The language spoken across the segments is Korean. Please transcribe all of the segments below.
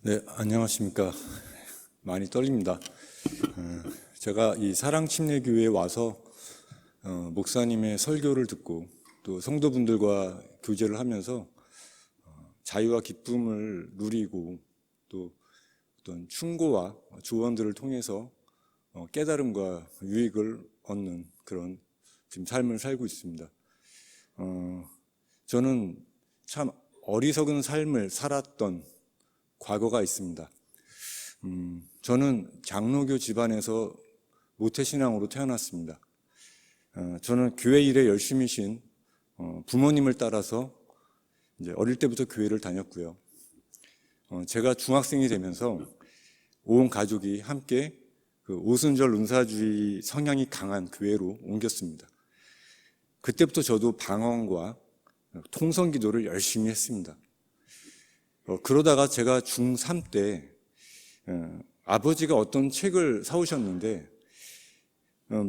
네, 안녕하십니까. 많이 떨립니다. 제가 이 사랑침례교회에 와서 목사님의 설교를 듣고 또 성도분들과 교제를 하면서 자유와 기쁨을 누리고 또 어떤 충고와 조언들을 통해서 깨달음과 유익을 얻는 그런 지금 삶을 살고 있습니다. 저는 참 어리석은 삶을 살았던 과거가 있습니다. 저는 장로교 집안에서 모태신앙으로 태어났습니다. 저는 교회 일에 열심히신 부모님을 따라서 이제 어릴 때부터 교회를 다녔고요. 제가 중학생이 되면서 온 가족이 함께 그 오순절 은사주의 성향이 강한 교회로 옮겼습니다. 그때부터 저도 방언과 통성 기도를 열심히 했습니다. 그러다가 제가 중3 때 아버지가 어떤 책을 사오셨는데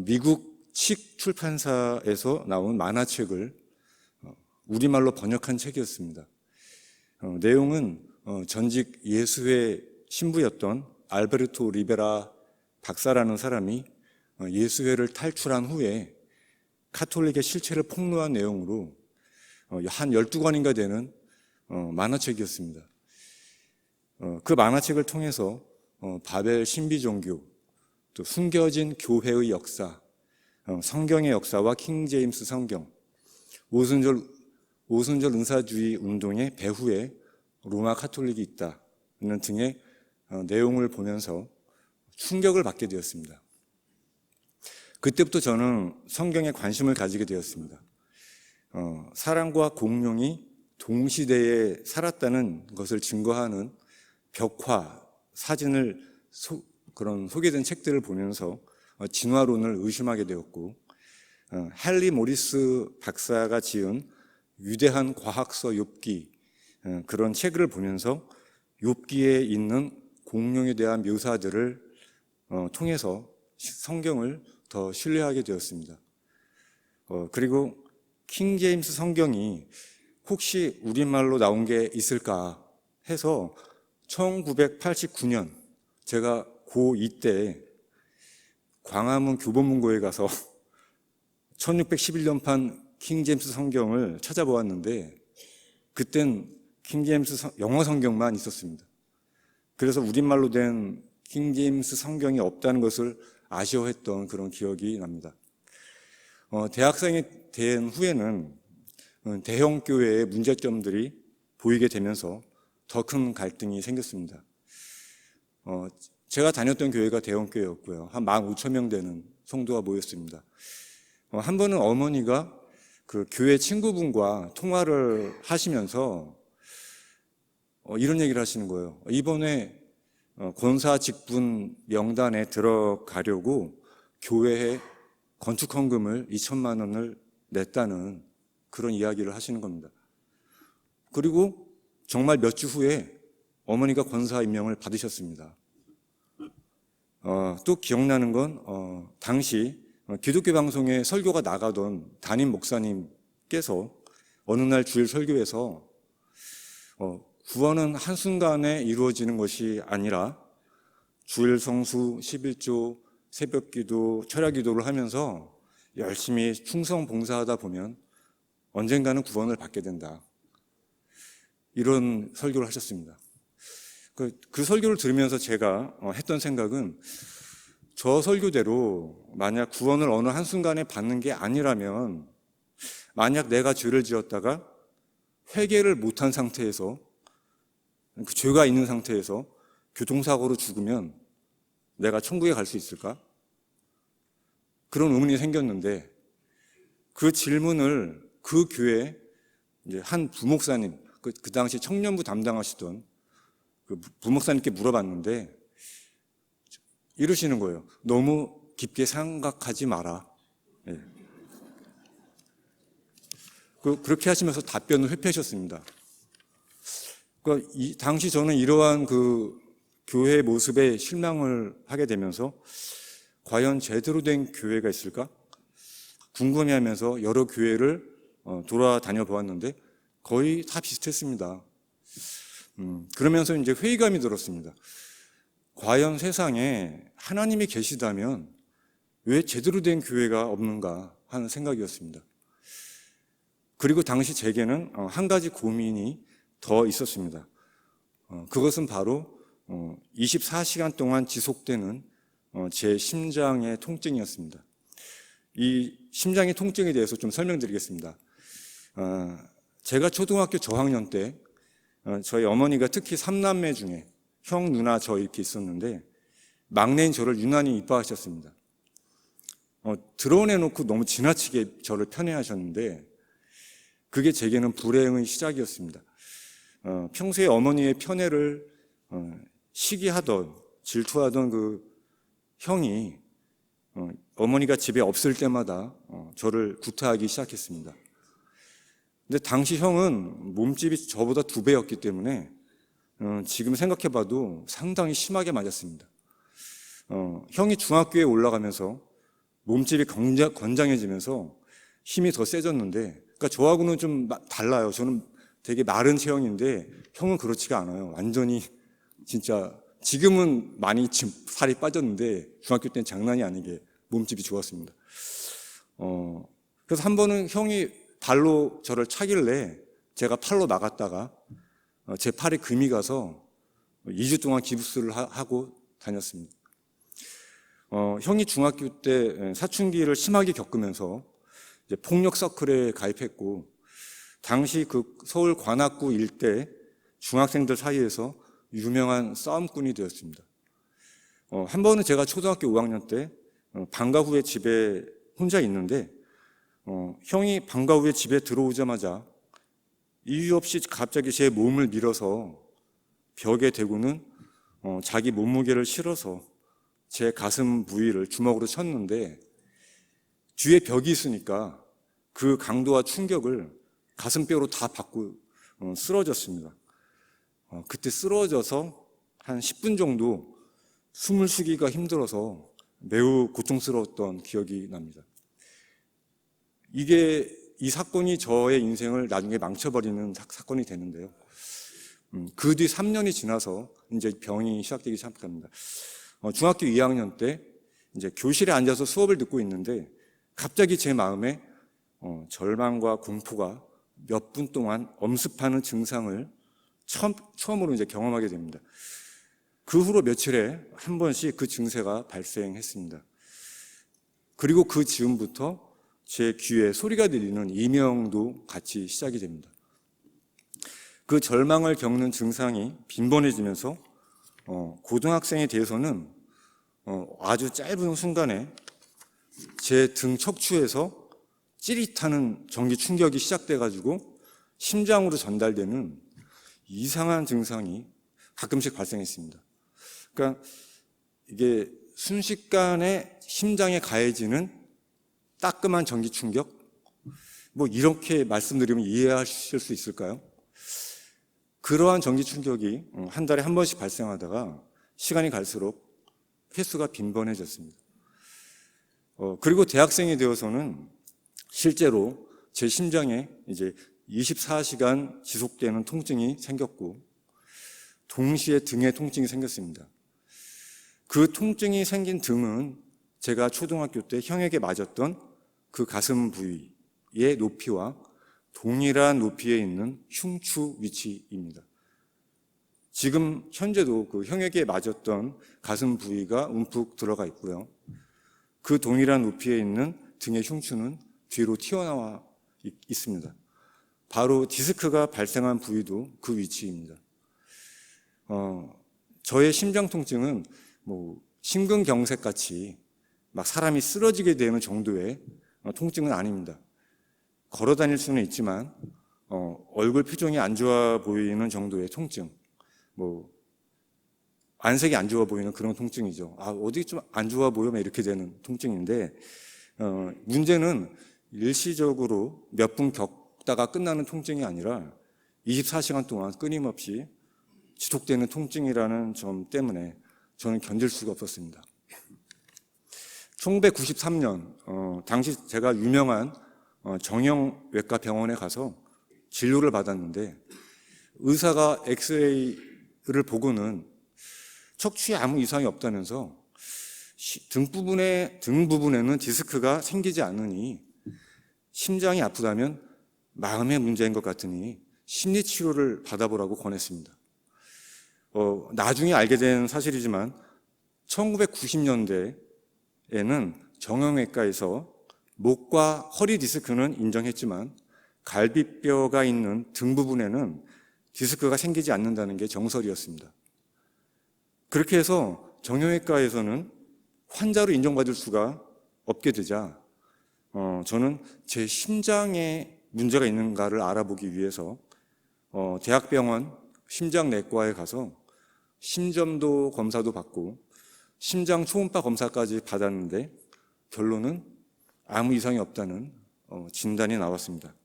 미국 칙 출판사에서 나온 만화책을 우리말로 번역한 책이었습니다. 내용은 전직 예수회 신부였던 알베르토 리베라 박사라는 사람이 예수회를 탈출한 후에 카톨릭의 실체를 폭로한 내용으로 한 12권인가 되는 만화책이었습니다. 그 만화책을 통해서 바벨 신비 종교, 또 숨겨진 교회의 역사, 성경의 역사와 킹 제임스 성경, 오순절 은사주의 운동의 배후에 로마 카톨릭이 있다는 등의 내용을 보면서 충격을 받게 되었습니다. 그때부터 저는 성경에 관심을 가지게 되었습니다. 사랑과 공룡이 동시대에 살았다는 것을 증거하는 벽화, 사진을 소개된 책들을 보면서 진화론을 의심하게 되었고, 헨리 모리스 박사가 지은 위대한 과학서 욥기, 그런 책을 보면서 욥기에 있는 공룡에 대한 묘사들을 통해서 성경을 더 신뢰하게 되었습니다. 그리고 킹 제임스 성경이 혹시 우리말로 나온 게 있을까 해서 1989년 제가 고2 때 광화문 교보문고에 가서 1611년판 킹 제임스 성경을 찾아보았는데 그땐 킹 제임스 영어 성경만 있었습니다. 그래서 우리말로 된 킹 제임스 성경이 없다는 것을 아쉬워했던 그런 기억이 납니다. 대학생이 된 후에는 대형 교회의 문제점들이 보이게 되면서 더 큰 갈등이 생겼습니다. 제가 다녔던 교회가 대형 교회였고요. 한 15,000명 되는 성도가 모였습니다. 한 번은 어머니가 그 교회 친구분과 통화를 하시면서 이런 얘기를 하시는 거예요. 이번에 권사 직분 명단에 들어가려고 교회에 건축 헌금을 2천만 원을 냈다는 그런 이야기를 하시는 겁니다. 그리고 정말 몇 주 후에 어머니가 권사 임명을 받으셨습니다. 또 기억나는 건 당시 기독교 방송에 설교가 나가던 담임 목사님께서 어느 날 주일 설교에서 구원은 한순간에 이루어지는 것이 아니라 주일 성수, 11조, 새벽기도, 철야기도를 하면서 열심히 충성 봉사하다 보면 언젠가는 구원을 받게 된다. 이런 설교를 하셨습니다. 그 설교를 들으면서 제가 했던 생각은 저 설교대로 만약 구원을 어느 한순간에 받는 게 아니라면 만약 내가 죄를 지었다가 회개를 못한 상태에서 그 죄가 있는 상태에서 교통사고로 죽으면 내가 천국에 갈 수 있을까? 그런 의문이 생겼는데 그 질문을 그 교회 이제 한 부목사님, 그 당시 청년부 담당하시던 그 부목사님께 물어봤는데 이러시는 거예요. 너무 깊게 생각하지 마라. 네. 그렇게 하시면서 답변을 회피하셨습니다. 그러니까 당시 저는 이러한 그 교회의 모습에 실망을 하게 되면서 과연 제대로 된 교회가 있을까? 궁금해하면서 여러 교회를 돌아다녀 보았는데 거의 다 비슷했습니다. 그러면서 이제 회의감이 들었습니다. 과연 세상에 하나님이 계시다면 왜 제대로 된 교회가 없는가 하는 생각이었습니다. 그리고 당시 제게는 한 가지 고민이 더 있었습니다. 그것은 바로 24시간 동안 지속되는 제 심장의 통증이었습니다. 이 심장의 통증에 대해서 좀 설명드리겠습니다. 제가 초등학교 저학년 때 저희 어머니가 특히 3남매 중에 형, 누나, 저 이렇게 있었는데 막내인 저를 유난히 이뻐하셨습니다. 드러내놓고 너무 지나치게 저를 편애하셨는데 그게 제게는 불행의 시작이었습니다. 평소에 어머니의 편애를 시기하던 질투하던 그 형이 어머니가 집에 없을 때마다 저를 구타하기 시작했습니다. 근데 당시 형은 몸집이 저보다 2배였기 때문에 지금 생각해봐도 상당히 심하게 맞았습니다. 형이 중학교에 올라가면서 몸집이 건장해지면서 힘이 더 세졌는데, 그러니까 저하고는 좀 달라요. 저는 되게 마른 체형인데 형은 그렇지가 않아요. 완전히 진짜 지금은 많이 살이 빠졌는데 중학교 때는 장난이 아니게 몸집이 좋았습니다. 그래서 한 번은 형이 발로 저를 차길래 제가 팔로 나갔다가 제 팔에 금이 가서 2주 동안 기부스를 하고 다녔습니다. 형이 중학교 때 사춘기를 심하게 겪으면서 이제 폭력 서클에 가입했고, 당시 그 서울 관악구 일대 중학생들 사이에서 유명한 싸움꾼이 되었습니다. 한 번은 제가 초등학교 5학년 때 방과 후에 집에 혼자 있는데 형이 방과 후에 집에 들어오자마자 이유 없이 갑자기 제 몸을 밀어서 벽에 대고는 자기 몸무게를 실어서 제 가슴 부위를 주먹으로 쳤는데 뒤에 벽이 있으니까 그 강도와 충격을 가슴뼈로 다 받고 쓰러졌습니다. 그때 쓰러져서 한 10분 정도 숨을 쉬기가 힘들어서 매우 고통스러웠던 기억이 납니다. 이 사건이 저의 인생을 나중에 망쳐버리는 사건이 되는데요. 그 뒤 3년이 지나서 이제 병이 시작되기 시작합니다. 중학교 2학년 때 이제 교실에 앉아서 수업을 듣고 있는데 갑자기 제 마음에 절망과 공포가 몇 분 동안 엄습하는 증상을 처음으로 이제 경험하게 됩니다. 그 후로 며칠에 한 번씩 그 증세가 발생했습니다. 그리고 그 즈음부터 제 귀에 소리가 들리는 이명도 같이 시작이 됩니다. 그 절망을 겪는 증상이 빈번해지면서 고등학생에 대해서는 아주 짧은 순간에 제 등 척추에서 찌릿하는 전기 충격이 시작돼가지고 심장으로 전달되는 이상한 증상이 가끔씩 발생했습니다. 그러니까 이게 순식간에 심장에 가해지는 따끔한 전기 충격? 뭐 이렇게 말씀드리면 이해하실 수 있을까요? 그러한 전기 충격이 한 달에 한 번씩 발생하다가 시간이 갈수록 횟수가 빈번해졌습니다. 그리고 대학생이 되어서는 실제로 제 심장에 이제 24시간 지속되는 통증이 생겼고 동시에 등에 통증이 생겼습니다. 그 통증이 생긴 등은 제가 초등학교 때 형에게 맞았던 그 가슴 부위의 높이와 동일한 높이에 있는 흉추 위치입니다. 지금 현재도 그 형에게 맞았던 가슴 부위가 움푹 들어가 있고요. 그 동일한 높이에 있는 등의 흉추는 뒤로 튀어나와 있습니다. 바로 디스크가 발생한 부위도 그 위치입니다. 저의 심장 통증은 뭐 심근경색 같이 막 사람이 쓰러지게 되는 정도의 통증은 아닙니다. 걸어 다닐 수는 있지만 얼굴 표정이 안 좋아 보이는 정도의 통증, 뭐 안색이 안 좋아 보이는 그런 통증이죠. 어디 좀 안 좋아 보여 이렇게 되는 통증인데 문제는 일시적으로 몇 분 겪다가 끝나는 통증이 아니라 24시간 동안 끊임없이 지속되는 통증이라는 점 때문에 저는 견딜 수가 없었습니다. 1993년 당시 제가 유명한 정형외과 병원에 가서 진료를 받았는데 의사가 엑스레이를 보고는 척추에 아무 이상이 없다면서 등 부분에는 디스크가 생기지 않으니 심장이 아프다면 마음의 문제인 것 같으니 심리 치료를 받아보라고 권했습니다. 나중에 알게 된 사실이지만 1990년대에는 정형외과에서 목과 허리 디스크는 인정했지만 갈비뼈가 있는 등 부분에는 디스크가 생기지 않는다는 게 정설이었습니다. 그렇게 해서 정형외과에서는 환자로 인정받을 수가 없게 되자 저는 제 심장에 문제가 있는가를 알아보기 위해서 대학병원 심장내과에 가서 심전도 검사도 받고 심장 초음파 검사까지 받았는데 결론은 아무 이상이 없다는 진단이 나왔습니다.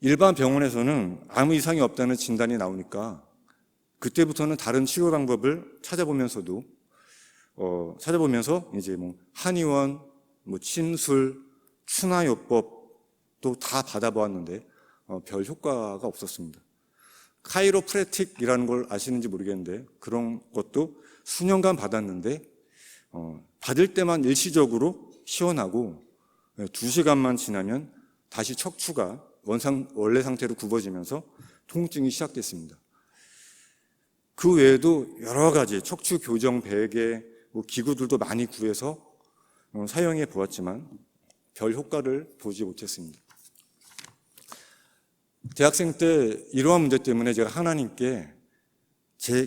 일반 병원에서는 아무 이상이 없다는 진단이 나오니까 그때부터는 다른 치료 방법을 찾아보면서 이제 한의원, 침술, 추나요법도 다 받아보았는데 별 효과가 없었습니다. 카이로프래틱이라는 걸 아시는지 모르겠는데 그런 것도 수년간 받았는데 받을 때만 일시적으로 시원하고 2시간만 지나면 다시 척추가 원래 상태로 굽어지면서 통증이 시작됐습니다. 그 외에도 여러 가지 척추 교정 베개, 기구들도 많이 구해서 사용해 보았지만 별 효과를 보지 못했습니다. 대학생 때 이러한 문제 때문에 제가 하나님께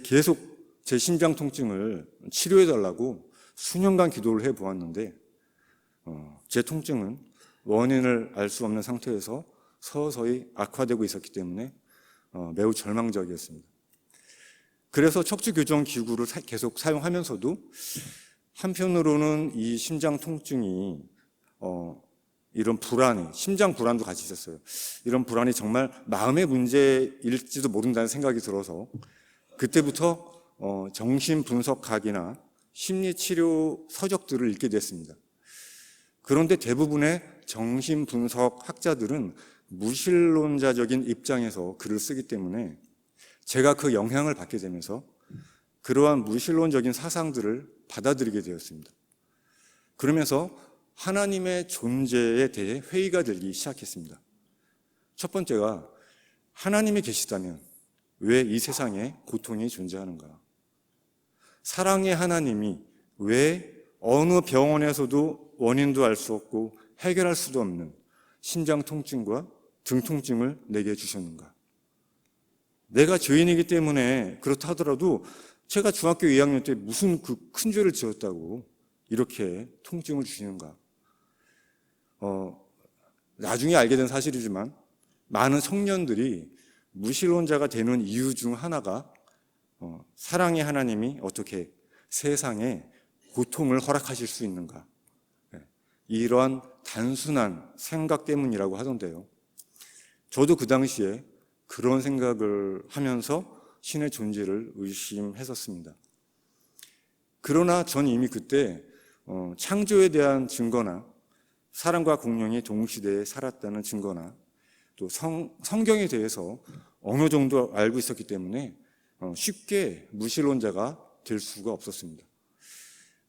계속 제 심장 통증을 치료해 달라고 수년간 기도를 해 보았는데 제 통증은 원인을 알 수 없는 상태에서 서서히 악화되고 있었기 때문에 매우 절망적이었습니다. 그래서 척추 교정 기구를 계속 사용하면서도 한편으로는 이 심장 통증이 이런 불안이, 심장 불안도 같이 있었어요. 이런 불안이 정말 마음의 문제일지도 모른다는 생각이 들어서 그때부터 정신분석학이나 심리치료 서적들을 읽게 됐습니다. 그런데 대부분의 정신분석 학자들은 무신론자적인 입장에서 글을 쓰기 때문에 제가 그 영향을 받게 되면서 그러한 무신론적인 사상들을 받아들이게 되었습니다. 그러면서 하나님의 존재에 대해 회의가 들기 시작했습니다. 첫 번째가 하나님이 계시다면 왜 이 세상에 고통이 존재하는가? 사랑의 하나님이 왜 어느 병원에서도 원인도 알 수 없고 해결할 수도 없는 심장 통증과 등 통증을 내게 주셨는가? 내가 죄인이기 때문에 그렇다 하더라도 제가 중학교 2학년 때 무슨 그 큰 죄를 지었다고 이렇게 통증을 주시는가? 나중에 알게 된 사실이지만 많은 청년들이 무신론자가 되는 이유 중 하나가 사랑의 하나님이 어떻게 세상에 고통을 허락하실 수 있는가? 이러한 단순한 생각 때문이라고 하던데요. 저도 그 당시에 그런 생각을 하면서 신의 존재를 의심했었습니다. 그러나 전 이미 그때 창조에 대한 증거나 사랑과 공룡이 동시대에 살았다는 증거나 또 성경에 대해서 어느 정도 알고 있었기 때문에 쉽게 무신론자가 될 수가 없었습니다.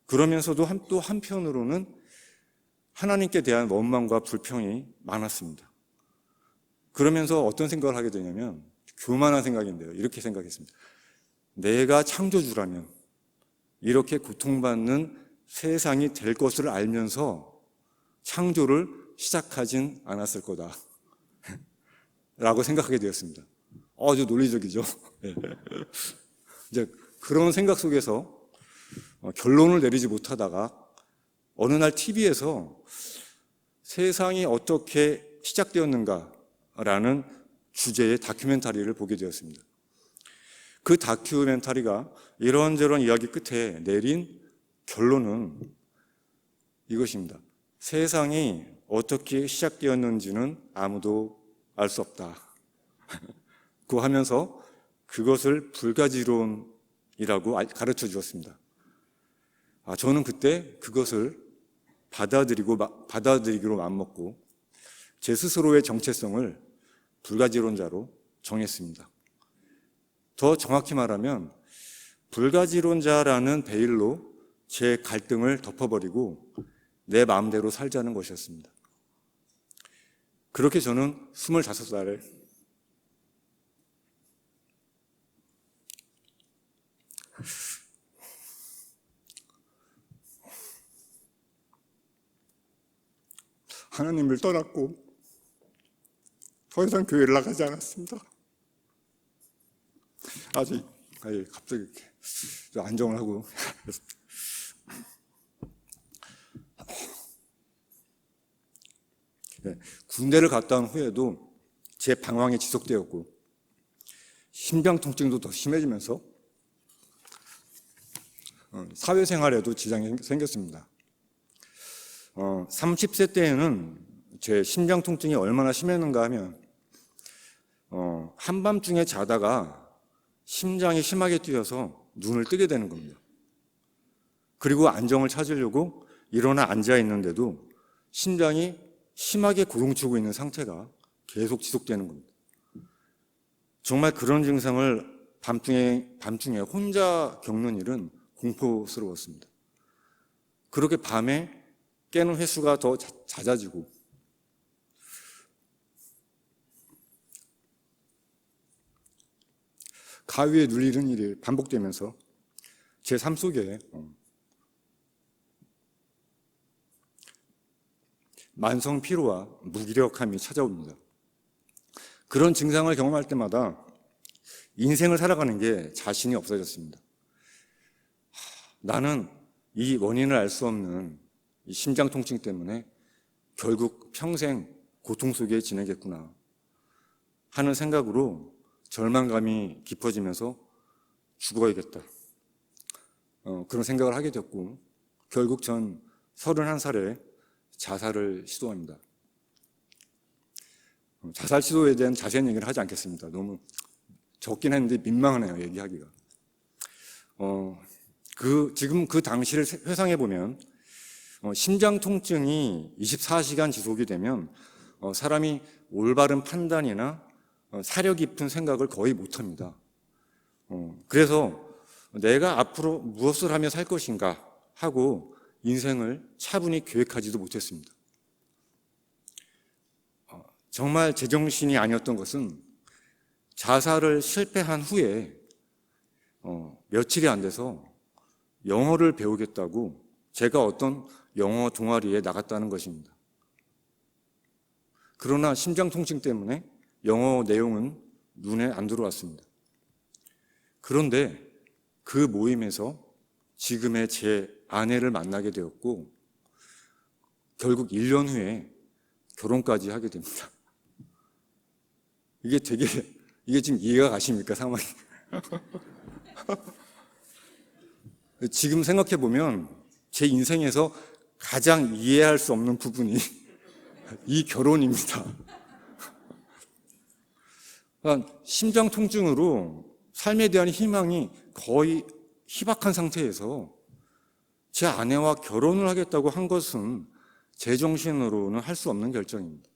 그러면서도 또 한편으로는 하나님께 대한 원망과 불평이 많았습니다. 그러면서 어떤 생각을 하게 되냐면 교만한 생각인데요. 이렇게 생각했습니다. 내가 창조주라면 이렇게 고통받는 세상이 될 것을 알면서 창조를 시작하진 않았을 거다 라고 생각하게 되었습니다. 아주 논리적이죠. 이제 그런 생각 속에서 결론을 내리지 못하다가 어느 날 TV에서 세상이 어떻게 시작되었는가라는 주제의 다큐멘터리를 보게 되었습니다. 그 다큐멘터리가 이런저런 이야기 끝에 내린 결론은 이것입니다. 세상이 어떻게 시작되었는지는 아무도 알 수 없다. 그 하면서 그것을 불가지론이라고 가르쳐 주었습니다. 저는 그때 그것을 받아들이기로 마음먹고 제 스스로의 정체성을 불가지론자로 정했습니다. 더 정확히 말하면 불가지론자라는 베일로 제 갈등을 덮어버리고 내 마음대로 살자는 것이었습니다. 그렇게 저는 25살에 하나님을 떠났고 더 이상 교회를 나가지 않았습니다. 갑자기 이렇게 안정을 하고 군대를 갔다 온 후에도 제 방황이 지속되었고 심장 통증도 더 심해지면서 사회생활에도 지장이 생겼습니다. 30세 때에는 제 심장 통증이 얼마나 심했는가 하면 한밤중에 자다가 심장이 심하게 뛰어서 눈을 뜨게 되는 겁니다. 그리고 안정을 찾으려고 일어나 앉아 있는데도 심장이 심하게 고동치고 있는 상태가 계속 지속되는 겁니다. 정말 그런 증상을 밤중에 혼자 겪는 일은 공포스러웠습니다. 그렇게 밤에 깨는 횟수가 더 잦아지고 가위에 눌리는 일이 반복되면서 제 삶 속에 만성 피로와 무기력함이 찾아옵니다. 그런 증상을 경험할 때마다 인생을 살아가는 게 자신이 없어졌습니다. 나는 이 원인을 알 수 없는 이 심장 통증 때문에 결국 평생 고통 속에 지내겠구나 하는 생각으로 절망감이 깊어지면서 죽어야겠다. 그런 생각을 하게 됐고 결국 전 31살에 자살을 시도합니다. 자살 시도에 대한 자세한 얘기를 하지 않겠습니다. 너무 적긴 했는데 민망하네요, 얘기하기가. 지금 그 당시를 회상해 보면 심장 통증이 24시간 지속이 되면 사람이 올바른 판단이나 사려 깊은 생각을 거의 못합니다. 그래서 내가 앞으로 무엇을 하며 살 것인가 하고 인생을 차분히 계획하지도 못했습니다. 정말 제정신이 아니었던 것은 자살을 실패한 후에 며칠이 안 돼서 영어를 배우겠다고 제가 어떤 영어 동아리에 나갔다는 것입니다. 그러나 심장 통증 때문에 영어 내용은 눈에 안 들어왔습니다. 그런데 그 모임에서 지금의 제 아내를 만나게 되었고 결국 1년 후에 결혼까지 하게 됩니다. 이게 지금 이해가 가십니까, 상황이? 지금 생각해 보면 제 인생에서 가장 이해할 수 없는 부분이 이 결혼입니다. 그러니까 심장 통증으로 삶에 대한 희망이 거의 희박한 상태에서 제 아내와 결혼을 하겠다고 한 것은 제정신으로는 할 수 없는 결정입니다.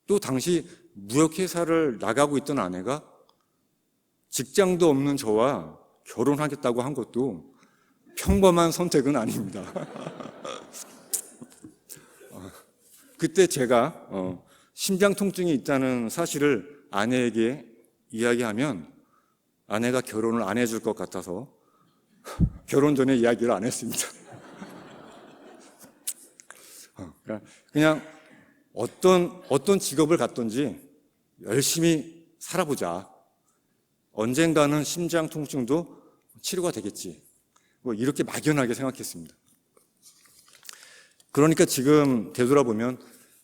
또 당시 무역회사를 나가고 있던 아내가 직장도 없는 저와 결혼하겠다고 한 것도 평범한 선택은 아닙니다. 그때 제가 심장 통증이 있다는 사실을 아내에게 이야기하면 아내가 결혼을 안 해줄 것 같아서 결혼 전에 이야기를 안 했습니다. 그냥 어떤 직업을 갖든지 열심히 살아보자. 언젠가는 심장 통증도 치료가 되겠지. 뭐 이렇게 막연하게 생각했습니다. 그러니까 지금 되돌아보면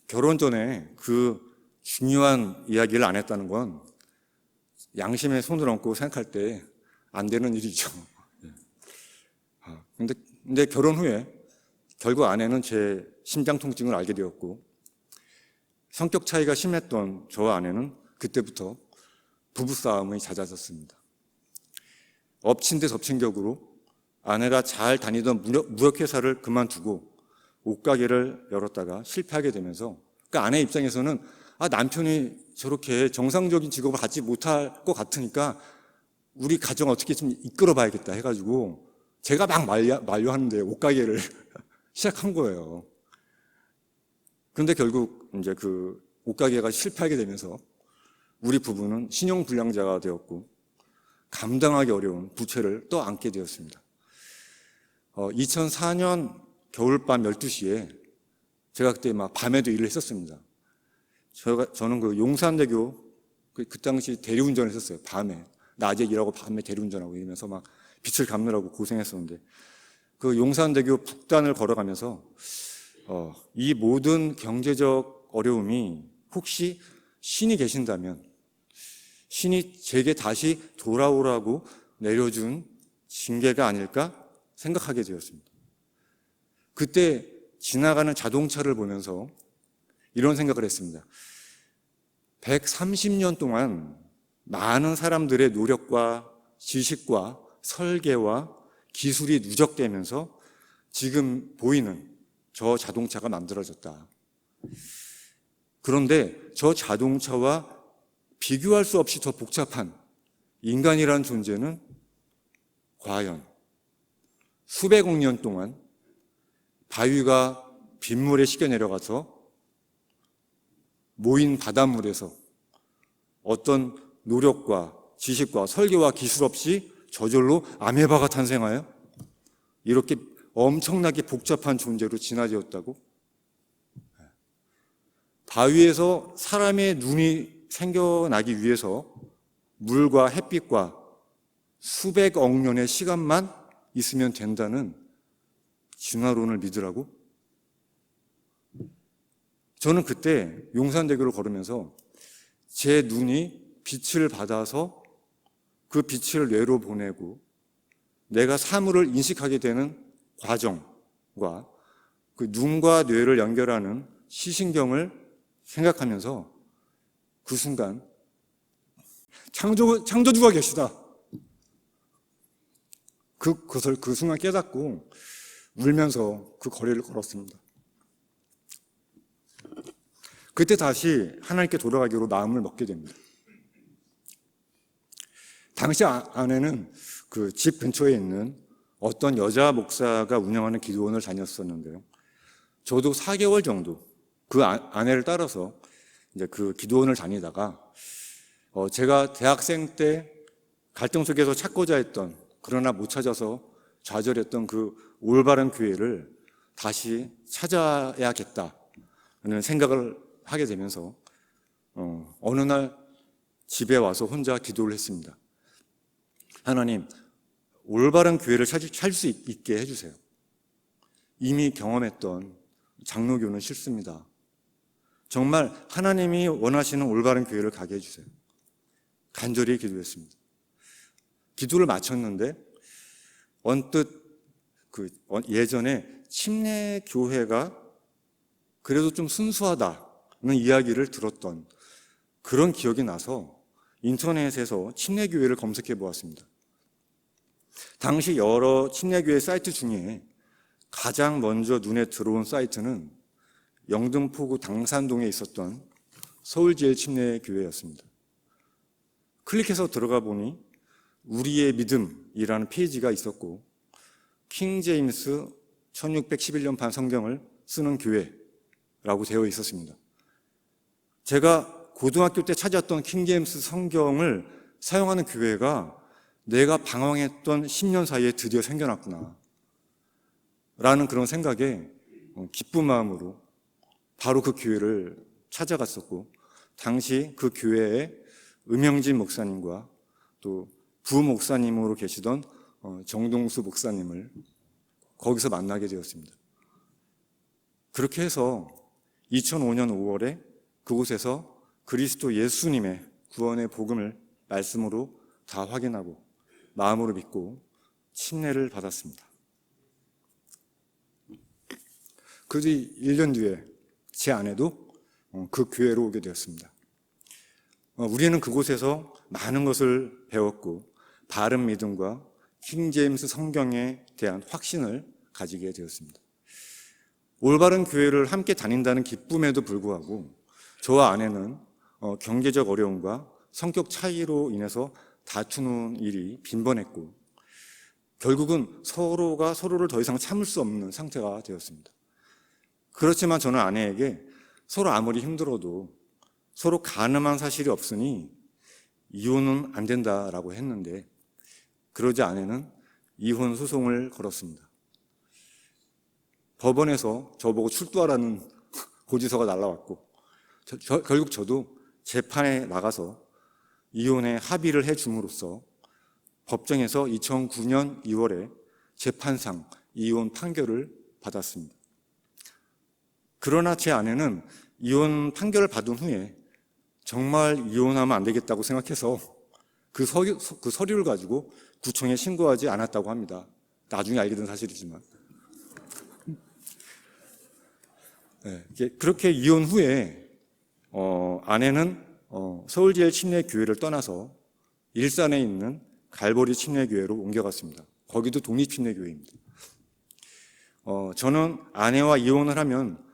결혼 전에 그 중요한 이야기를 안 했다는 건 양심에 손을 얹고 생각할 때 안 되는 일이죠. 근데 결혼 후에 결국 아내는 제 심장 통증을 알게 되었고 성격 차이가 심했던 저와 아내는 그때부터 부부싸움이 잦아졌습니다. 엎친 데 덮친 격으로 아내가 잘 다니던 무역회사를 그만두고 옷가게를 열었다가 실패하게 되면서 그러니까 아내 입장에서는 남편이 저렇게 정상적인 직업을 갖지 못할 것 같으니까 우리 가정 어떻게 좀 이끌어 봐야겠다 해가지고 제가 막 만류하는데 옷가게를 시작한 거예요. 그런데 결국 이제 그 옷가게가 실패하게 되면서 우리 부부는 신용불량자가 되었고 감당하기 어려운 부채를 또 안게 되었습니다. 2004년 겨울밤 12시에 제가 그때 막 밤에도 일을 했었습니다. 저는 그 용산대교 그 당시 대리운전을 했었어요. 밤에. 낮에 일하고 밤에 대리운전하고 이러면서 막 빛을 갚느라고 고생했었는데 그 용산대교 북단을 걸어가면서 이 모든 경제적 어려움이 혹시 신이 계신다면 신이 제게 다시 돌아오라고 내려준 징계가 아닐까 생각하게 되었습니다. 그때 지나가는 자동차를 보면서 이런 생각을 했습니다. 130년 동안 많은 사람들의 노력과 지식과 설계와 기술이 누적되면서 지금 보이는 저 자동차가 만들어졌다. 그런데 저 자동차와 비교할 수 없이 더 복잡한 인간이라는 존재는 과연 수백억 년 동안 바위가 빗물에 식겨 내려가서 모인 바닷물에서 어떤 노력과 지식과 설계와 기술 없이 저절로 아메바가 탄생하여 이렇게 엄청나게 복잡한 존재로 진화되었다고? 바위에서 사람의 눈이 생겨나기 위해서 물과 햇빛과 수백억 년의 시간만 있으면 된다는 진화론을 믿으라고? 저는 그때 용산대교를 걸으면서 제 눈이 빛을 받아서 그 빛을 뇌로 보내고 내가 사물을 인식하게 되는 과정과 그 눈과 뇌를 연결하는 시신경을 생각하면서 그 순간 창조주가 계시다. 그것을 그 순간 깨닫고 울면서 그 거리를 걸었습니다. 그때 다시 하나님께 돌아가기로 마음을 먹게 됩니다. 당시 아내는 그 집 근처에 있는 어떤 여자 목사가 운영하는 기도원을 다녔었는데요. 저도 4개월 정도 그 아내를 따라서 이제 그 기도원을 다니다가 제가 대학생 때 갈등 속에서 찾고자 했던 그러나 못 찾아서 좌절했던 그 올바른 교회를 다시 찾아야겠다는 생각을 하게 되면서 어느 날 집에 와서 혼자 기도를 했습니다. 하나님, 올바른 교회를 찾을 수 있게 해주세요. 이미 경험했던 장로교는 싫습니다. 정말 하나님이 원하시는 올바른 교회를 가게 해주세요. 간절히 기도했습니다. 기도를 마쳤는데 언뜻 예전에 침례 교회가 그래도 좀 순수하다는 이야기를 들었던 그런 기억이 나서 인터넷에서 침례 교회를 검색해 보았습니다. 당시 여러 침례교회 사이트 중에 가장 먼저 눈에 들어온 사이트는 영등포구 당산동에 있었던 서울제일침례교회였습니다. 클릭해서 들어가 보니 우리의 믿음이라는 페이지가 있었고 킹제임스 1611년판 성경을 쓰는 교회라고 되어 있었습니다. 제가 고등학교 때 찾았던 킹제임스 성경을 사용하는 교회가 내가 방황했던 10년 사이에 드디어 생겨났구나 라는 그런 생각에 기쁜 마음으로 바로 그 교회를 찾아갔었고 당시 그 교회에 음영진 목사님과 또 부목사님으로 계시던 정동수 목사님을 거기서 만나게 되었습니다. 그렇게 해서 2005년 5월에 그곳에서 그리스도 예수님의 구원의 복음을 말씀으로 다 확인하고 마음으로 믿고 침례를 받았습니다. 그 뒤 1년 뒤에 제 아내도 그 교회로 오게 되었습니다. 우리는 그곳에서 많은 것을 배웠고 바른 믿음과 킹제임스 성경에 대한 확신을 가지게 되었습니다. 올바른 교회를 함께 다닌다는 기쁨에도 불구하고 저와 아내는 경제적 어려움과 성격 차이로 인해서 다투는 일이 빈번했고 결국은 서로가 서로를 더 이상 참을 수 없는 상태가 되었습니다. 그렇지만 저는 아내에게 서로 아무리 힘들어도 서로 가늠한 사실이 없으니 이혼은 안 된다라고 했는데 그러자 아내는 이혼 소송을 걸었습니다. 법원에서 저보고 출두하라는 고지서가 날라왔고 결국 저도 재판에 나가서 이혼에 합의를 해줌으로써 법정에서 2009년 2월에 재판상 이혼 판결을 받았습니다. 그러나 제 아내는 이혼 판결을 받은 후에 정말 이혼하면 안 되겠다고 생각해서 그 서류를 가지고 구청에 신고하지 않았다고 합니다. 나중에 알게 된 사실이지만. 그렇게 이혼 후에 아내는 서울제일침례교회를 떠나서 일산에 있는 갈보리 침례교회로 옮겨갔습니다. 거기도 독립침례교회입니다. 저는 아내와 이혼을 하면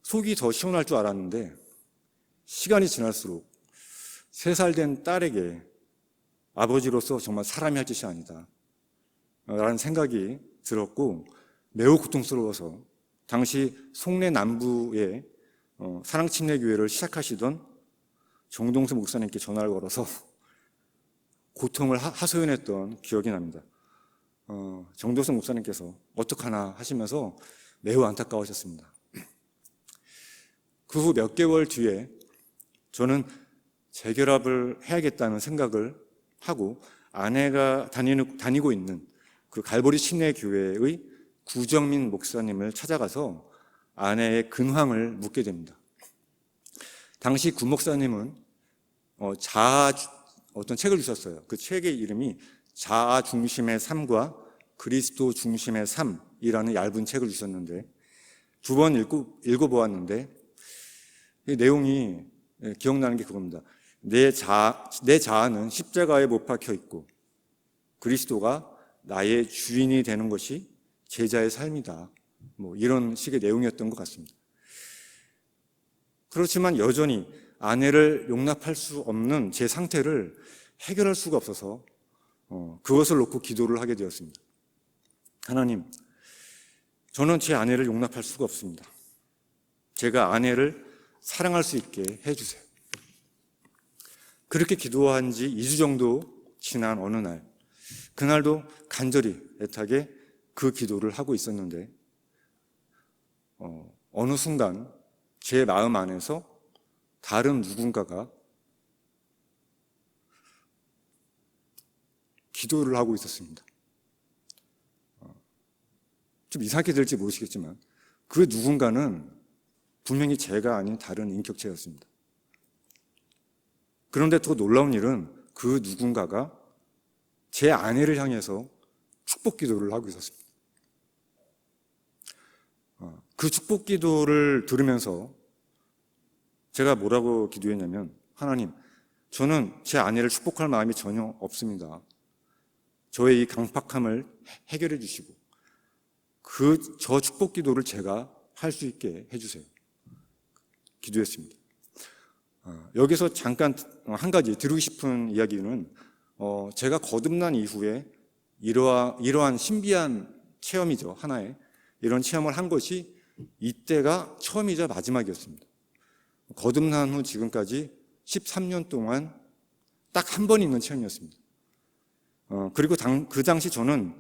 속이 더 시원할 줄 알았는데 시간이 지날수록 3살 된 딸에게 아버지로서 정말 사람이 할 짓이 아니다 라는 생각이 들었고 매우 고통스러워서 당시 송내 남부에 사랑침례교회를 시작하시던 정동수 목사님께 전화를 걸어서 고통을 하소연했던 기억이 납니다. 정동수 목사님께서 어떡하나 하시면서 매우 안타까워하셨습니다. 그 후 몇 개월 뒤에 저는 재결합을 해야겠다는 생각을 하고 아내가 다니고 있는 그 갈보리 침례교회의 구정민 목사님을 찾아가서 아내의 근황을 묻게 됩니다. 당시 구 목사님은 어떤 책을 주셨어요. 그 책의 이름이 자아 중심의 삶과 그리스도 중심의 삶이라는 얇은 책을 주셨는데 2번 읽어보았는데 이 내용이 기억나는 게 그겁니다. 내 자아는 십자가에 못 박혀 있고 그리스도가 나의 주인이 되는 것이 제자의 삶이다. 이런 식의 내용이었던 것 같습니다. 그렇지만 여전히 아내를 용납할 수 없는 제 상태를 해결할 수가 없어서 그것을 놓고 기도를 하게 되었습니다. 하나님, 저는 제 아내를 용납할 수가 없습니다. 제가 아내를 사랑할 수 있게 해주세요. 그렇게 기도한 지 2주 정도 지난 어느 날, 그날도 간절히 애타게 그 기도를 하고 있었는데 어느 순간 제 마음 안에서 다른 누군가가 기도를 하고 있었습니다. 좀 이상하게 들릴지 모르시겠지만 그 누군가는 분명히 제가 아닌 다른 인격체였습니다. 그런데 더 놀라운 일은 그 누군가가 제 아내를 향해서 축복 기도를 하고 있었습니다. 그 축복 기도를 들으면서 제가 뭐라고 기도했냐면, 하나님, 저는 제 아내를 축복할 마음이 전혀 없습니다. 저의 이 강팍함을 해결해 주시고 저 축복 기도를 제가 할 수 있게 해주세요. 기도했습니다. 여기서 잠깐 한 가지 드리고 싶은 이야기는 제가 거듭난 이후에 이러한 신비한 체험이죠. 하나의 이런 체험을 한 것이 이때가 처음이자 마지막이었습니다. 거듭난 후 지금까지 13년 동안 딱 한 번 있는 체험이었습니다. 그리고 그 당시 저는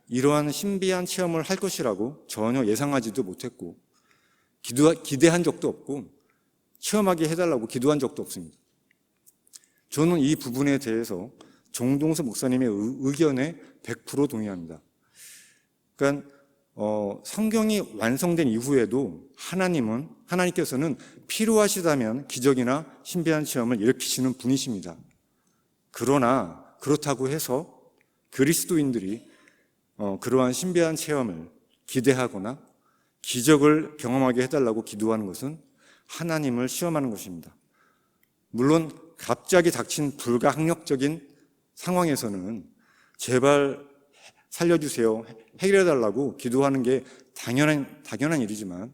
이러한 신비한 체험을 할 것이라고 전혀 예상하지도 못했고 기대한 적도 없고 체험하게 해달라고 기도한 적도 없습니다. 저는 이 부분에 대해서 정동수 목사님의 의견에 100% 동의합니다. 그러니까 성경이 완성된 이후에도 하나님께서는 필요하시다면 기적이나 신비한 체험을 일으키시는 분이십니다. 그러나 그렇다고 해서 그리스도인들이 그러한 신비한 체험을 기대하거나 기적을 경험하게 해달라고 기도하는 것은 하나님을 시험하는 것입니다. 물론 갑자기 닥친 불가항력적인 상황에서는 제발 살려주세요, 해결해달라고 기도하는 게 당연한 일이지만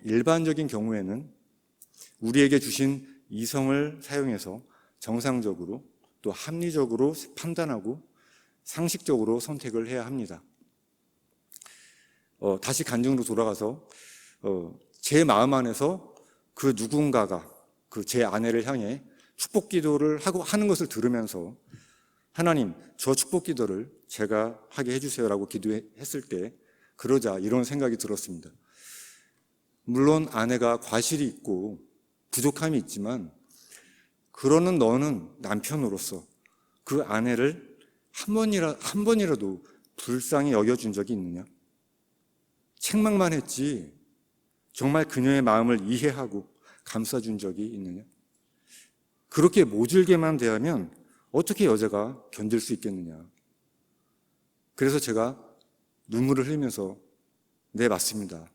일반적인 경우에는 우리에게 주신 이성을 사용해서 정상적으로 또 합리적으로 판단하고 상식적으로 선택을 해야 합니다. 다시 간증으로 돌아가서 제 마음 안에서 그 누군가가 그 제 아내를 향해 축복 기도를 하는 것을 들으면서 하나님, 저 축복 기도를 제가 하게 해주세요라고 기도했을 때 그러자 이런 생각이 들었습니다. 물론 아내가 과실이 있고 부족함이 있지만 그러는 너는 남편으로서 그 아내를 한 번이라도 불쌍히 여겨준 적이 있느냐? 책망만 했지 정말 그녀의 마음을 이해하고 감싸준 적이 있느냐? 그렇게 모질게만 대하면 어떻게 여자가 견딜 수 있겠느냐? 그래서 제가 눈물을 흘리면서 네, 맞습니다.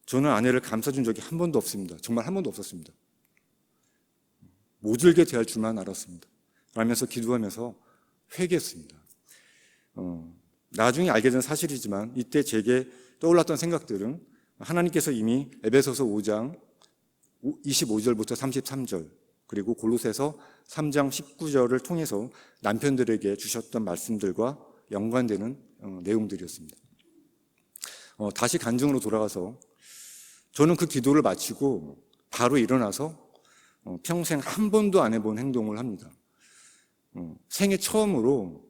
저는 아내를 감싸준 적이 한 번도 없습니다. 정말 한 번도 없었습니다. 모질게 대할 줄만 알았습니다. 라면서 기도하면서 회개했습니다. 나중에 알게 된 사실이지만 이때 제게 떠올랐던 생각들은 하나님께서 이미 에베소서 5장 25절부터 33절 그리고 골로새서 3장 19절을 통해서 남편들에게 주셨던 말씀들과 연관되는 내용들이었습니다. 다시 간증으로 돌아가서 저는 그 기도를 마치고 바로 일어나서 평생 한 번도 안 해본 행동을 합니다. 생애 처음으로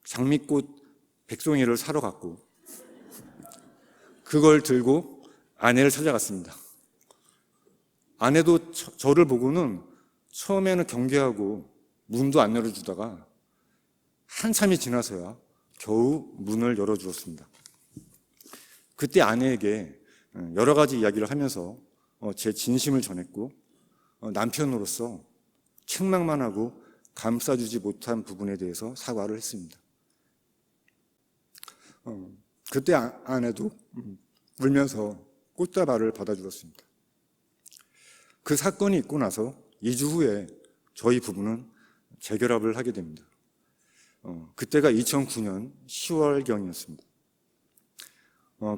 장미꽃 백송이를 사러 갔고 그걸 들고 아내를 찾아갔습니다. 아내도 저를 보고는 처음에는 경계하고 문도 안 열어주다가 한참이 지나서야 겨우 문을 열어주었습니다. 그때 아내에게 여러 가지 이야기를 하면서 제 진심을 전했고 남편으로서 책망만 하고 감싸주지 못한 부분에 대해서 사과를 했습니다. 그때 아내도 울면서 꽃다발을 받아주었습니다. 그 사건이 있고 나서 2주 후에 저희 부부는 재결합을 하게 됩니다. 그때가 2009년 10월경이었습니다.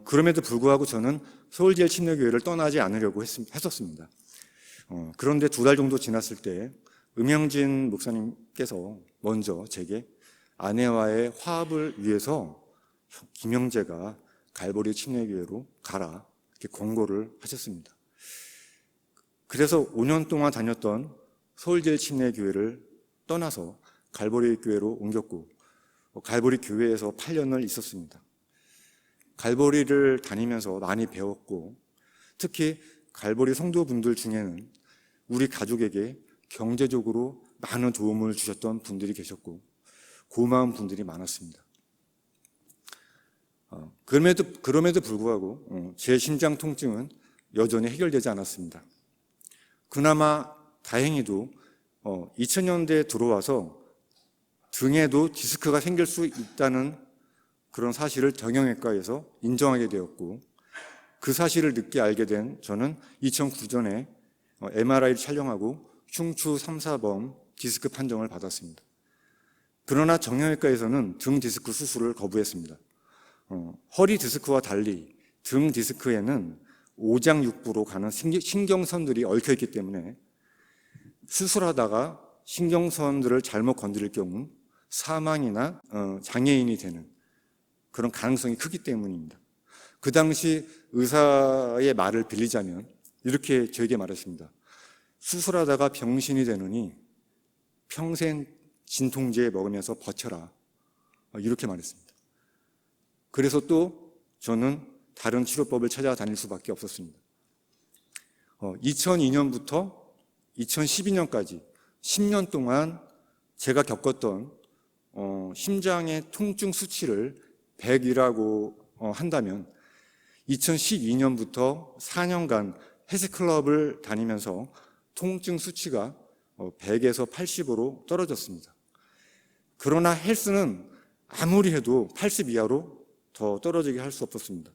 그럼에도 불구하고 저는 서울제일 침례교회를 떠나지 않으려고 했었습니다. 그런데 2달 정도 지났을 때 음영진 목사님께서 먼저 제게 아내와의 화합을 위해서 김영재가 갈보리 침례교회로 가라 이렇게 권고를 하셨습니다. 그래서 5년 동안 다녔던 서울제일 침례교회를 떠나서 갈보리 교회로 옮겼고 갈보리 교회에서 8년을 있었습니다. 갈보리를 다니면서 많이 배웠고 특히 갈보리 성도분들 중에는 우리 가족에게 경제적으로 많은 도움을 주셨던 분들이 계셨고 고마운 분들이 많았습니다. 그럼에도 불구하고 제 심장 통증은 여전히 해결되지 않았습니다. 그나마 다행히도 2000년대에 들어와서 등에도 디스크가 생길 수 있다는 그런 사실을 정형외과에서 인정하게 되었고 그 사실을 늦게 알게 된 저는 2009년에 MRI를 촬영하고 흉추 3, 4범 디스크 판정을 받았습니다. 그러나 정형외과에서는 등 디스크 수술을 거부했습니다. 허리 디스크와 달리 등 디스크에는 오장육부로 가는 신경선들이 얽혀있기 때문에 수술하다가 신경선들을 잘못 건드릴 경우 사망이나 장애인이 되는 그런 가능성이 크기 때문입니다. 그 당시 의사의 말을 빌리자면 이렇게 저에게 말했습니다. 수술하다가 병신이 되느니 평생 진통제 먹으면서 버텨라. 이렇게 말했습니다. 그래서 또 저는 다른 치료법을 찾아다닐 수밖에 없었습니다. 2002년부터 2012년까지 10년 동안 제가 겪었던 심장의 통증 수치를 100이라고 한다면 2012년부터 4년간 헬스클럽을 다니면서 통증 수치가 100에서 80으로 떨어졌습니다. 그러나 헬스는 아무리 해도 80 이하로 더 떨어지게 할 수 없었습니다.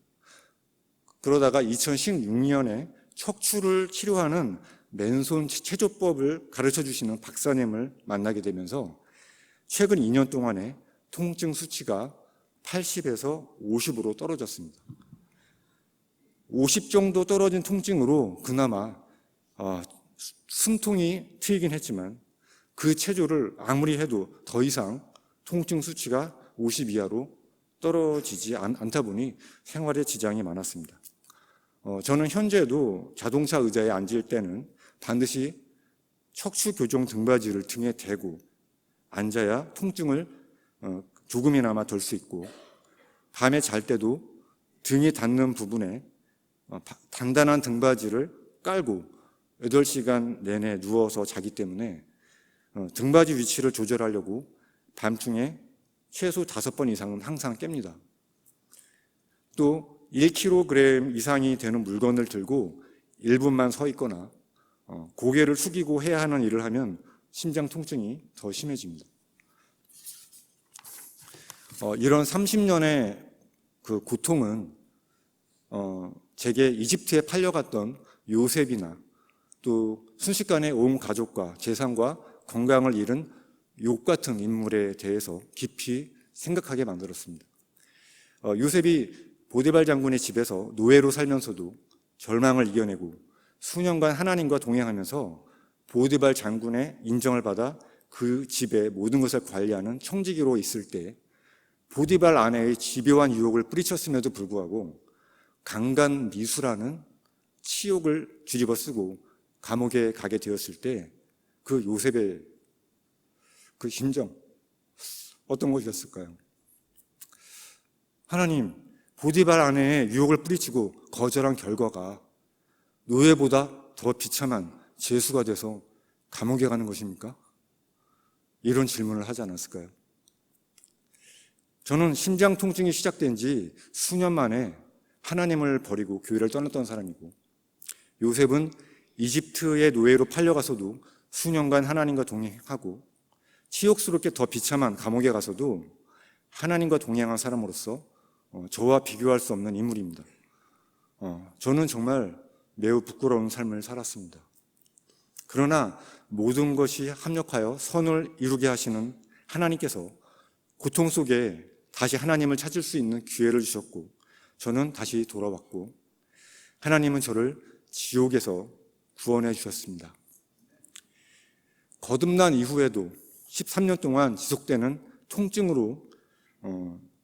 그러다가 2016년에 척추를 치료하는 맨손 체조법을 가르쳐 주시는 박사님을 만나게 되면서 최근 2년 동안에 통증 수치가 80에서 50으로 떨어졌습니다. 50 정도 떨어진 통증으로 그나마 숨통이 트이긴 했지만 그 체조를 아무리 해도 더 이상 통증 수치가 50 이하로 떨어지지 않다 보니 생활에 지장이 많았습니다. 저는 현재도 자동차 의자에 앉을 때는 반드시 척추 교정 등받이를 등에 대고 앉아야 통증을 조금이나마 덜 수 있고, 밤에 잘 때도 등이 닿는 부분에 단단한 등받이를 깔고 8시간 내내 누워서 자기 때문에 등받이 위치를 조절하려고 밤중에 최소 5번 이상은 항상 깹니다. 또 1kg 이상이 되는 물건을 들고 1분만 서 있거나 고개를 숙이고 해야 하는 일을 하면 심장 통증이 더 심해집니다. 이런 30년의 그 고통은 제게 이집트에 팔려갔던 요셉이나 또 순식간에 온 가족과 재산과 건강을 잃은 욥 같은 인물에 대해서 깊이 생각하게 만들었습니다. 요셉이 보디발 장군의 집에서 노예로 살면서도 절망을 이겨내고 수년간 하나님과 동행하면서 보디발 장군의 인정을 받아 그 집의 모든 것을 관리하는 청지기로 있을 때 보디발 아내의 집요한 유혹을 뿌리쳤음에도 불구하고 강간 미수라는 치욕을 뒤집어 쓰고 감옥에 가게 되었을 때 그 요셉의 그 심정 어떤 것이었을까요? 하나님, 보디발 아내의 유혹을 뿌리치고 거절한 결과가 노예보다 더 비참한 죄수가 돼서 감옥에 가는 것입니까? 이런 질문을 하지 않았을까요? 저는 심장 통증이 시작된 지 수년 만에 하나님을 버리고 교회를 떠났던 사람이고, 요셉은 이집트의 노예로 팔려가서도 수년간 하나님과 동행하고 치욕스럽게 더 비참한 감옥에 가서도 하나님과 동행한 사람으로서 저와 비교할 수 없는 인물입니다. 저는 정말 매우 부끄러운 삶을 살았습니다. 그러나 모든 것이 합력하여 선을 이루게 하시는 하나님께서 고통 속에 다시 하나님을 찾을 수 있는 기회를 주셨고, 저는 다시 돌아왔고, 하나님은 저를 지옥에서 구원해 주셨습니다. 거듭난 이후에도 13년 동안 지속되는 통증으로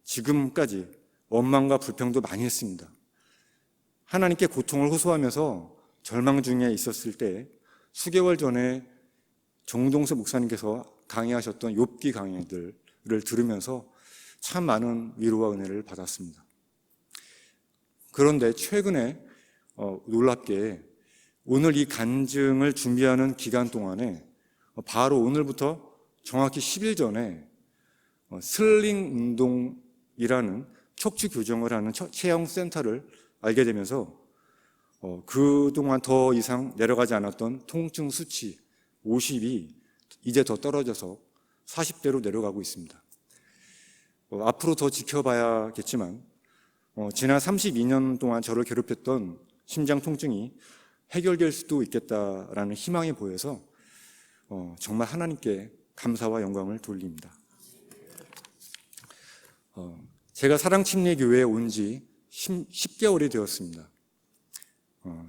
지금까지 원망과 불평도 많이 했습니다. 하나님께 고통을 호소하면서 절망 중에 있었을 때 수개월 전에 정동석 목사님께서 강의하셨던 욥기 강의들을 들으면서 참 많은 위로와 은혜를 받았습니다. 그런데 최근에 놀랍게 오늘 이 간증을 준비하는 기간 동안에 바로 오늘부터 정확히 10일 전에 슬링 운동이라는 척추 교정을 하는 체형 센터를 알게 되면서 그동안 더 이상 내려가지 않았던 통증 수치 50이 이제 더 떨어져서 40대로 내려가고 있습니다. 앞으로 더 지켜봐야겠지만 지난 32년 동안 저를 괴롭혔던 심장 통증이 해결될 수도 있겠다라는 희망이 보여서 정말 하나님께 감사와 영광을 돌립니다. 제가 사랑침례교회에 온 지 10개월이 되었습니다.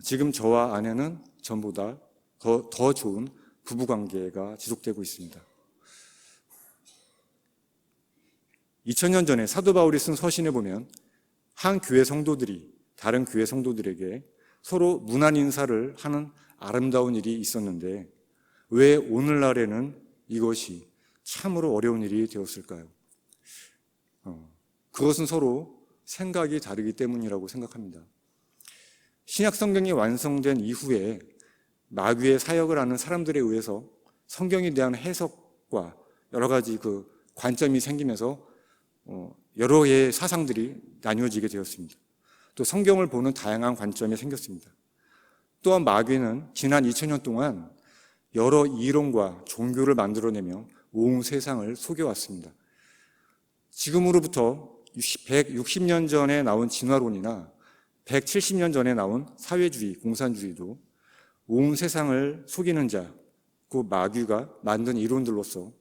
지금 저와 아내는 전보다 더 좋은 부부관계가 지속되고 있습니다. 2000년 전에 사도 바울이 쓴 서신에 보면 한 교회 성도들이 다른 교회 성도들에게 서로 문안 인사를 하는 아름다운 일이 있었는데 왜 오늘날에는 이것이 참으로 어려운 일이 되었을까요? 그것은 서로 생각이 다르기 때문이라고 생각합니다. 신약 성경이 완성된 이후에 마귀의 사역을 하는 사람들에 의해서 성경에 대한 해석과 여러 가지 그 관점이 생기면서 여러 개의 사상들이 나뉘어지게 되었습니다. 또 성경을 보는 다양한 관점이 생겼습니다. 또한 마귀는 지난 2000년 동안 여러 이론과 종교를 만들어내며 온 세상을 속여왔습니다. 지금으로부터 160년 전에 나온 진화론이나 170년 전에 나온 사회주의, 공산주의도 온 세상을 속이는 자, 그 마귀가 만든 이론들로서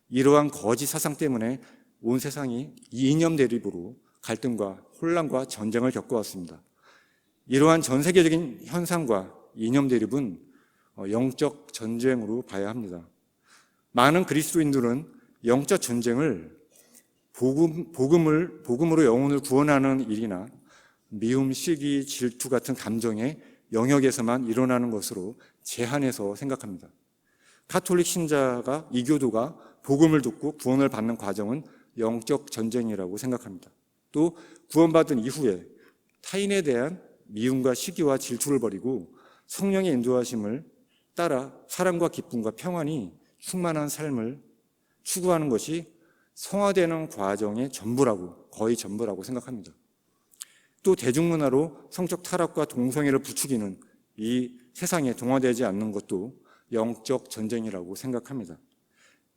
이러한 거짓 사상 때문에 온 세상이 이념 대립으로 갈등과 혼란과 전쟁을 겪어왔습니다. 이러한 전 세계적인 현상과 이념 대립은 영적 전쟁으로 봐야 합니다. 많은 그리스도인들은 영적 전쟁을 복음으로 영혼을 구원하는 일이나 미움, 시기, 질투 같은 감정의 영역에서만 일어나는 것으로 제한해서 생각합니다. 가톨릭 신자가, 이교도가 복음을 듣고 구원을 받는 과정은 영적 전쟁이라고 생각합니다. 또 구원받은 이후에 타인에 대한 미움과 시기와 질투를 버리고 성령의 인도하심을 따라 사랑과 기쁨과 평안이 충만한 삶을 추구하는 것이 성화되는 과정의 전부라고, 거의 전부라고 생각합니다. 또 대중문화로 성적 타락과 동성애를 부추기는 이 세상에 동화되지 않는 것도 영적 전쟁이라고 생각합니다.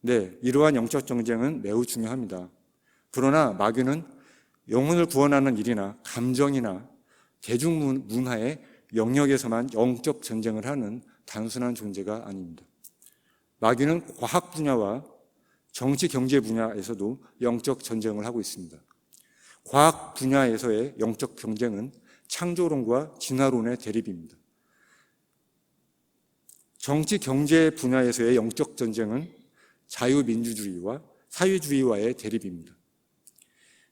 네, 이러한 영적 전쟁은 매우 중요합니다. 그러나 마귀는 영혼을 구원하는 일이나 감정이나 대중문화의 영역에서만 영적 전쟁을 하는 단순한 존재가 아닙니다. 마귀는 과학 분야와 정치, 경제 분야에서도 영적 전쟁을 하고 있습니다. 과학 분야에서의 영적 경쟁은 창조론과 진화론의 대립입니다. 정치, 경제 분야에서의 영적 전쟁은 자유민주주의와 사회주의와의 대립입니다.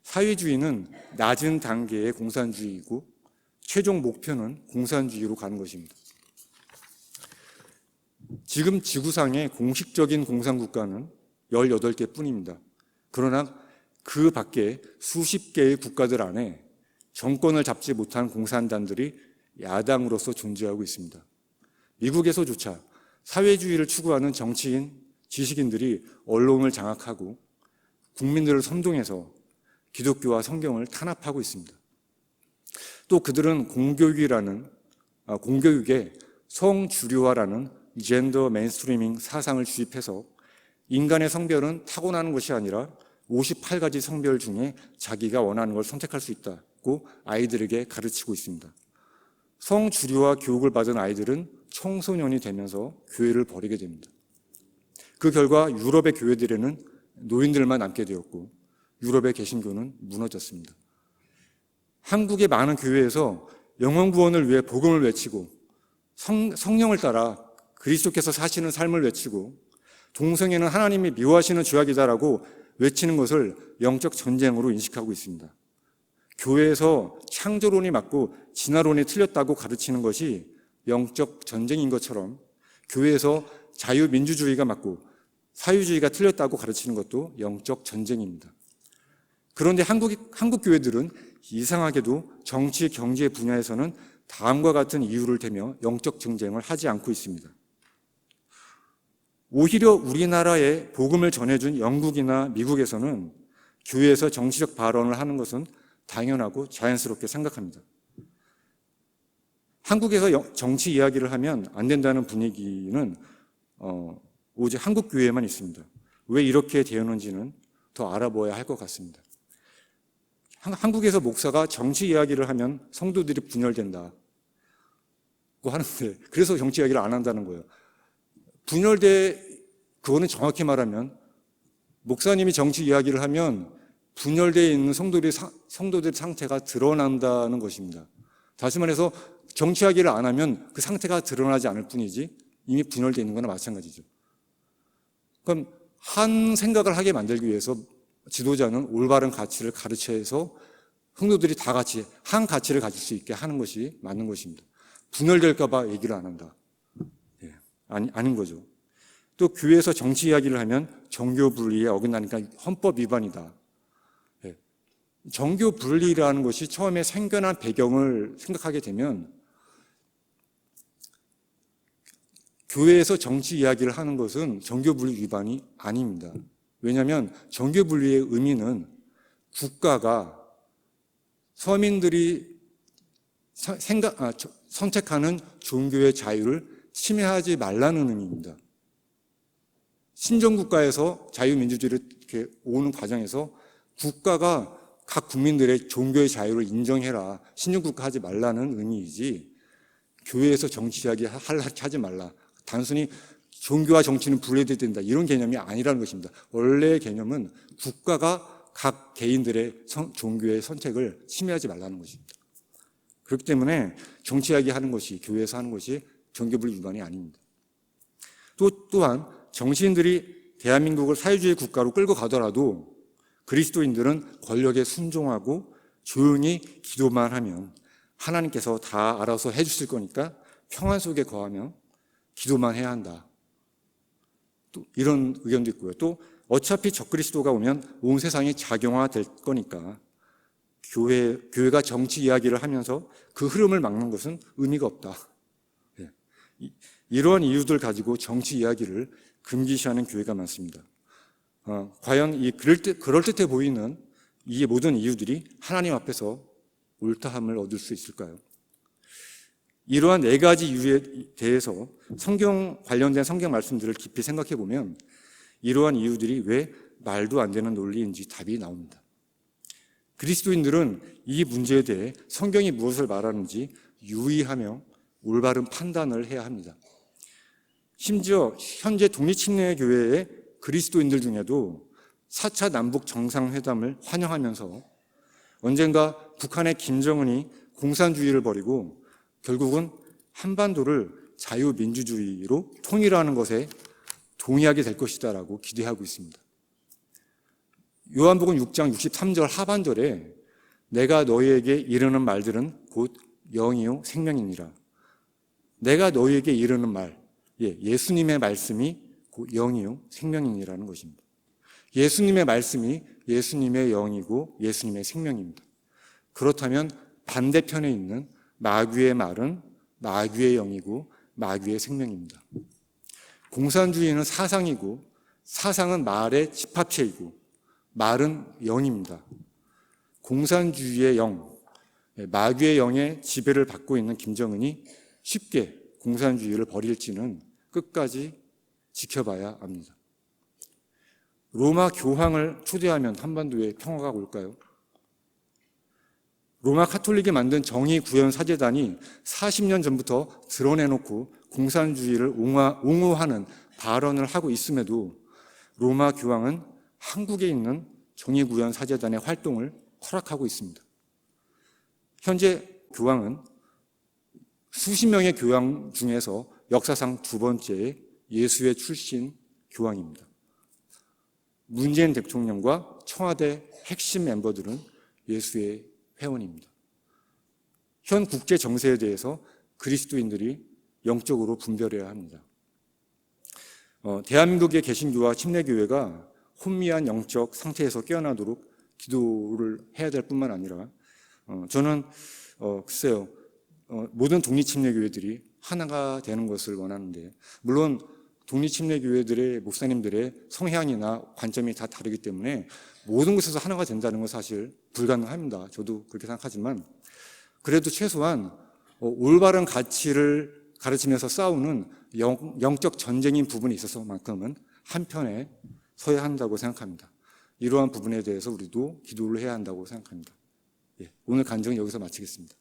사회주의는 낮은 단계의 공산주의이고 최종 목표는 공산주의로 가는 것입니다. 지금 지구상의 공식적인 공산국가는 18개 뿐입니다. 그러나 그 밖에 수십 개의 국가들 안에 정권을 잡지 못한 공산당들이 야당으로서 존재하고 있습니다. 미국에서조차 사회주의를 추구하는 정치인, 지식인들이 언론을 장악하고 국민들을 선동해서 기독교와 성경을 탄압하고 있습니다. 또 그들은 공교육에 성주류화라는 젠더 메인스트리밍 사상을 주입해서 인간의 성별은 타고나는 것이 아니라 58가지 성별 중에 자기가 원하는 걸 선택할 수 있다고 아이들에게 가르치고 있습니다. 성주류화 교육을 받은 아이들은 청소년이 되면서 교회를 버리게 됩니다. 그 결과 유럽의 교회들에는 노인들만 남게 되었고 유럽의 개신교는 무너졌습니다. 한국의 많은 교회에서 영혼 구원을 위해 복음을 외치고 성령을 따라 그리스도께서 사시는 삶을 외치고 동성애는 하나님이 미워하시는 죄악이다라고 외치는 것을 영적 전쟁으로 인식하고 있습니다. 교회에서 창조론이 맞고 진화론이 틀렸다고 가르치는 것이 영적 전쟁인 것처럼 교회에서 자유민주주의가 맞고 사회주의가 틀렸다고 가르치는 것도 영적 전쟁입니다. 그런데 한국 교회들은 이상하게도 정치, 경제 분야에서는 다음과 같은 이유를 대며 영적 전쟁을 하지 않고 있습니다. 오히려 우리나라에 복음을 전해준 영국이나 미국에서는 교회에서 정치적 발언을 하는 것은 당연하고 자연스럽게 생각합니다. 한국에서 정치 이야기를 하면 안 된다는 분위기는 오직 한국 교회에만 있습니다. 왜 이렇게 되었는지는 더 알아봐야 할 것 같습니다. 한국에서 목사가 정치 이야기를 하면 성도들이 분열된다고 하는데 그래서 정치 이야기를 안 한다는 거예요. 그거는 정확히 말하면 목사님이 정치 이야기를 하면 분열되어 있는 성도들의 상태가 드러난다는 것입니다. 다시 말해서 정치 이야기를 안 하면 그 상태가 드러나지 않을 뿐이지 이미 분열되어 있는 거나 마찬가지죠. 그럼 한 생각을 하게 만들기 위해서 지도자는 올바른 가치를 가르쳐서 성도들이 다 같이 한 가치를 가질 수 있게 하는 것이 맞는 것입니다. 분열될까 봐 얘기를 안 한다. 아닌 거죠. 또 교회에서 정치 이야기를 하면 정교 분리에 어긋나니까 헌법 위반이다. 정교 분리라는 것이 처음에 생겨난 배경을 생각하게 되면 교회에서 정치 이야기를 하는 것은 정교 분리 위반이 아닙니다. 왜냐하면 정교 분리의 의미는 국가가 서민들이 선택하는 종교의 자유를 침해하지 말라는 의미입니다. 신정국가에서 자유민주주의를 이렇게 오는 과정에서 국가가 각 국민들의 종교의 자유를 인정해라, 신정국가 하지 말라는 의미이지 교회에서 정치 이야기 하지 말라, 단순히 종교와 정치는 분리돼야 된다 이런 개념이 아니라는 것입니다. 원래의 개념은 국가가 각 개인들의 종교의 선택을 침해하지 말라는 것입니다. 그렇기 때문에 정치 이야기 하는 것이 교회에서 하는 것이 정교분리 위반이 아닙니다. 또한 정치인들이 대한민국을 사회주의 국가로 끌고 가더라도 그리스도인들은 권력에 순종하고 조용히 기도만 하면 하나님께서 다 알아서 해주실 거니까 평안 속에 거하며 기도만 해야 한다. 또 이런 의견도 있고요. 또 어차피 적그리스도가 오면 온 세상이 작용화될 거니까 교회가 정치 이야기를 하면서 그 흐름을 막는 것은 의미가 없다. 이러한 이유들 가지고 정치 이야기를 금기시하는 교회가 많습니다. 과연 이 그럴듯해 보이는 이 모든 이유들이 하나님 앞에서 옳다함을 얻을 수 있을까요? 이러한 네 가지 이유에 대해서 관련된 성경 말씀들을 깊이 생각해 보면 이러한 이유들이 왜 말도 안 되는 논리인지 답이 나옵니다. 그리스도인들은 이 문제에 대해 성경이 무엇을 말하는지 유의하며 올바른 판단을 해야 합니다. 심지어 현재 독립침례교회의 그리스도인들 중에도 4차 남북 정상회담을 환영하면서 언젠가 북한의 김정은이 공산주의를 버리고 결국은 한반도를 자유민주주의로 통일하는 것에 동의하게 될 것이다라고 기대하고 있습니다. 요한복음 6장 63절 하반절에 내가 너희에게 이르는 말들은 곧 영이요 생명이니라. 내가 너희에게 이르는 말, 예수님의 말씀이 곧 영이요 생명이니라는 것입니다. 예수님의 말씀이 예수님의 영이고 예수님의 생명입니다. 그렇다면 반대편에 있는 마귀의 말은 마귀의 영이고 마귀의 생명입니다. 공산주의는 사상이고 사상은 말의 집합체이고 말은 영입니다. 공산주의의 영, 마귀의 영의 지배를 받고 있는 김정은이 쉽게 공산주의를 버릴지는 끝까지 지켜봐야 합니다. 로마 교황을 초대하면 한반도에 평화가 올까요? 로마 카톨릭이 만든 정의구현사재단이 40년 전부터 드러내놓고 공산주의를 옹호하는 발언을 하고 있음에도 로마 교황은 한국에 있는 정의구현사재단의 활동을 허락하고 있습니다. 현재 교황은 수십 명의 교황 중에서 역사상 두 번째의 예수회 출신 교황입니다. 문재인 대통령과 청와대 핵심 멤버들은 예수회 회원입니다. 현 국제 정세에 대해서 그리스도인들이 영적으로 분별해야 합니다. 대한민국의 개신교와 침례교회가 혼미한 영적 상태에서 깨어나도록 기도를 해야 될 뿐만 아니라 저는 글쎄요 모든 독립침례교회들이 하나가 되는 것을 원하는데 물론 독립침례교회들의 목사님들의 성향이나 관점이 다 다르기 때문에 모든 것에서 하나가 된다는 건 사실 불가능합니다. 저도 그렇게 생각하지만 그래도 최소한 올바른 가치를 가르치면서 싸우는 영적 전쟁인 부분에 있어서만큼은 한편에 서야 한다고 생각합니다. 이러한 부분에 대해서 우리도 기도를 해야 한다고 생각합니다. 오늘 간증은 여기서 마치겠습니다.